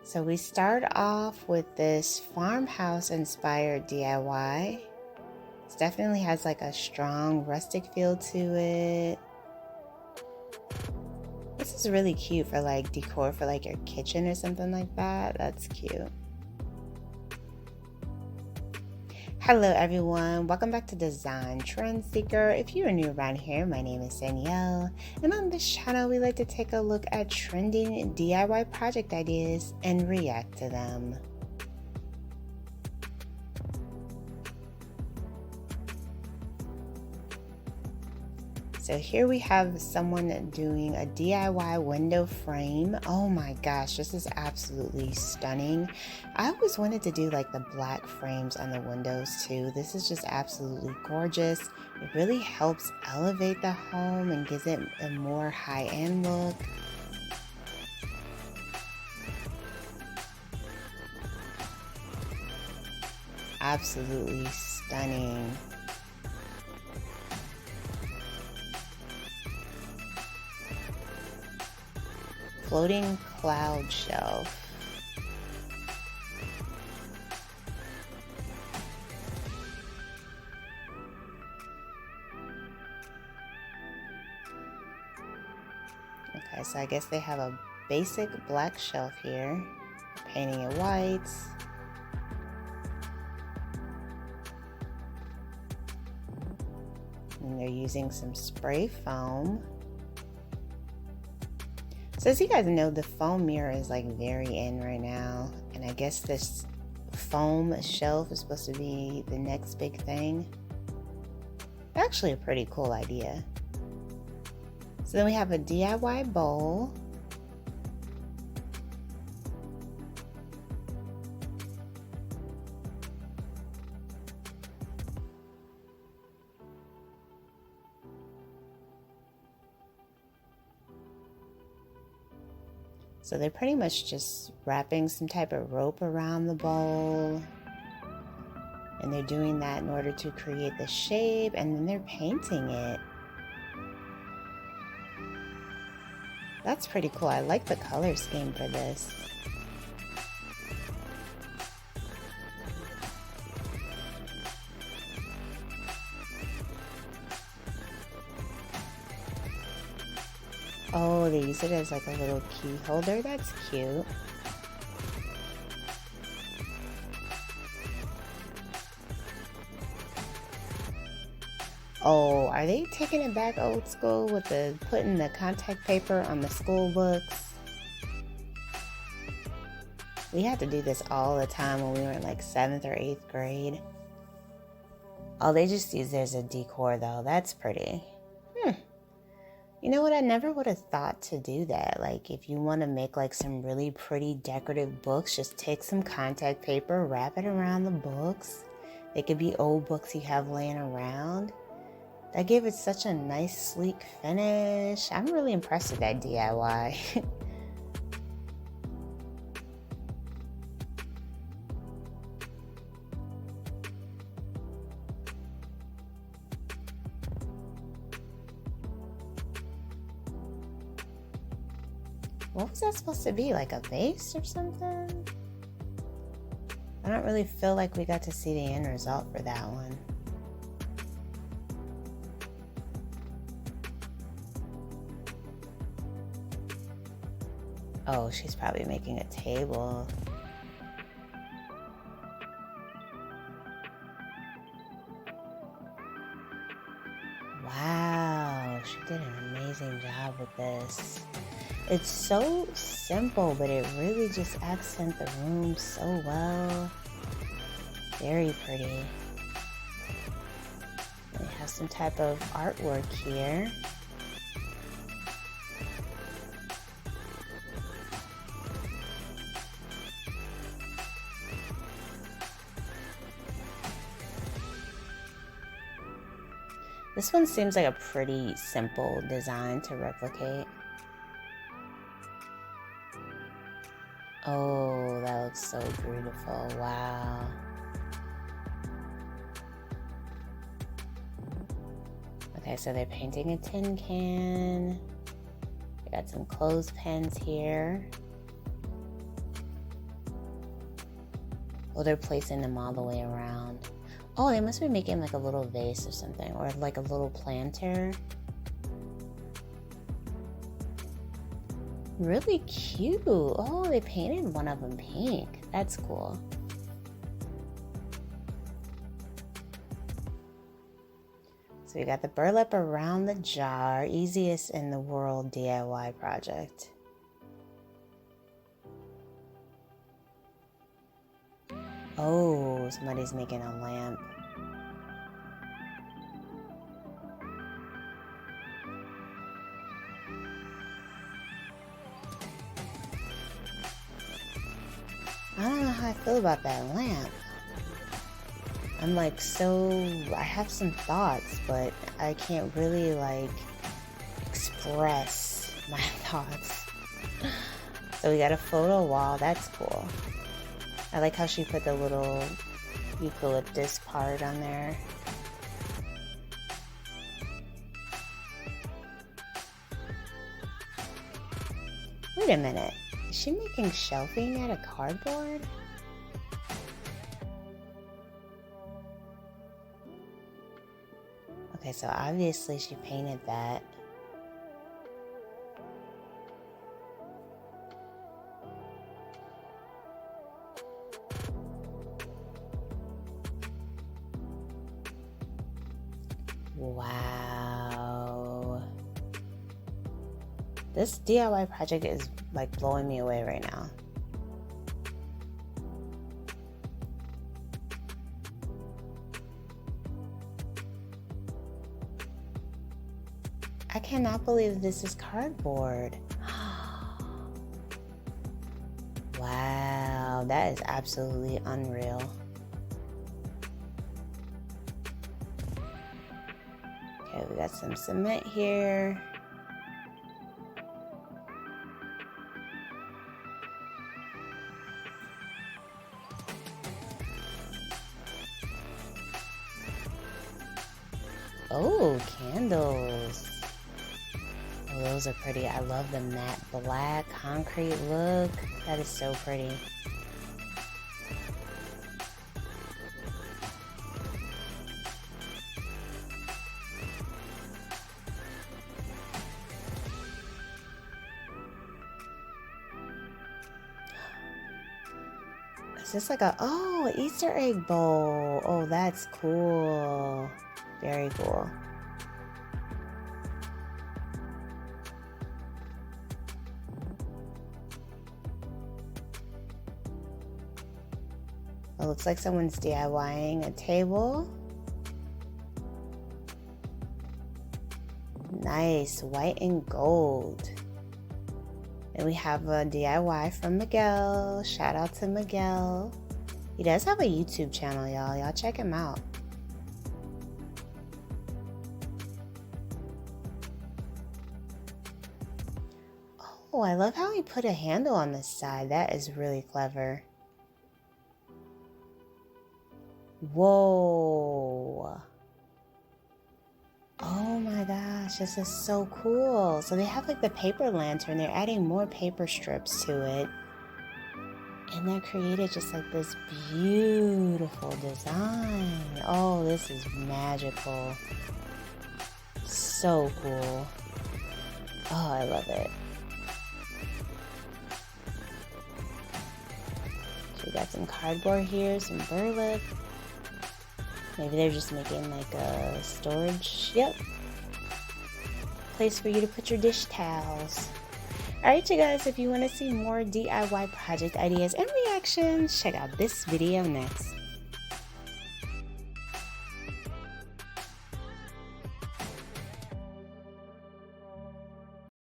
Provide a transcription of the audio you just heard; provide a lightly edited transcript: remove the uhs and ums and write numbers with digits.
So we start off with this farmhouse inspired DIY. It definitely has like a strong rustic feel to it. This is really cute for like decor for like your kitchen or something like that. That's cute. Hello everyone, welcome back to Design Trend Seeker. If you are new around here, my name is Danielle, and on this channel we like to take a look at trending DIY project ideas and react to them. So here we have someone doing a DIY window frame. Oh my gosh, this is absolutely stunning. I always wanted to do like the black frames on the windows too. This is just absolutely gorgeous. It really helps elevate the home and gives it a more high-end look. Absolutely stunning. Floating cloud shelf. Okay, so I guess they have a basic black shelf here, painting it white. And they're using some spray foam. So as you guys know, the foam mirror is like very in right now, and I guess this foam shelf is supposed to be the next big thing. Actually a pretty cool idea. So then we have a DIY bowl. So they're pretty much just wrapping some type of rope around the bowl. And they're doing that in order to create the shape, and then they're painting it. That's pretty cool. I like the color scheme for this. Oh, they use it as like a little key holder. That's cute. Oh, are they taking it back old school with the putting the contact paper on the school books? We had to do this all the time when we were in like 7th or 8th grade. Oh, they just use it as a decor though. That's pretty. You know what? I never would have thought to do that. Like if you want to make like some really pretty decorative books, just take some contact paper, wrap it around the books. They could be old books you have laying around. That gave it such a nice, sleek finish. I'm really impressed with that DIY. What was that supposed to be? Like a vase or something? I don't really feel like we got to see the end result for that one. Oh, she's probably making a table. Wow, she did an amazing job with this. It's so simple, but it really just accents the room so well. Very pretty. We have some type of artwork here. This one seems like a pretty simple design to replicate. Oh, that looks so beautiful. Wow. Okay, so they're painting a tin can. We got some clothespins here. Oh, they're placing them all the way around. Oh, they must be making like a little vase or something, or like a little planter. Really cute. Oh, they painted one of them pink. That's cool. So we got the burlap around the jar. Easiest in the world DIY project. Oh, somebody's making a lamp. I don't know how I feel about that lamp. I'm like I have some thoughts, but I can't really like express my thoughts. So we got a photo wall. That's cool. I like how she put the little eucalyptus part on there. Wait a minute. Is she making shelving out of cardboard? Okay, so obviously she painted that. Wow. This DIY project is like blowing me away right now. I cannot believe this is cardboard. Wow, that is absolutely unreal. Okay, we got some cement here. Oh, candles. Oh, those are pretty. I love the matte black concrete look. That is so pretty. Is this like a, oh, Easter egg bowl. Oh, that's cool. Very cool. It looks like someone's DIYing a table. Nice, white and gold. And we have a DIY from Miguel. Shout out to Miguel. He does have a YouTube channel, y'all. Y'all check him out. Oh, I love how he put a handle on this side. That is really clever. Whoa. Oh my gosh, this is so cool. So they have like the paper lantern. They're adding more paper strips to it. And they created just like this beautiful design. Oh, this is magical. So cool. Oh, I love it. So we got some cardboard here, some burlap. Maybe they're just making like a storage, yep, place for you to put your dish towels. Alright you guys, if you want to see more DIY project ideas and reactions, check out this video next.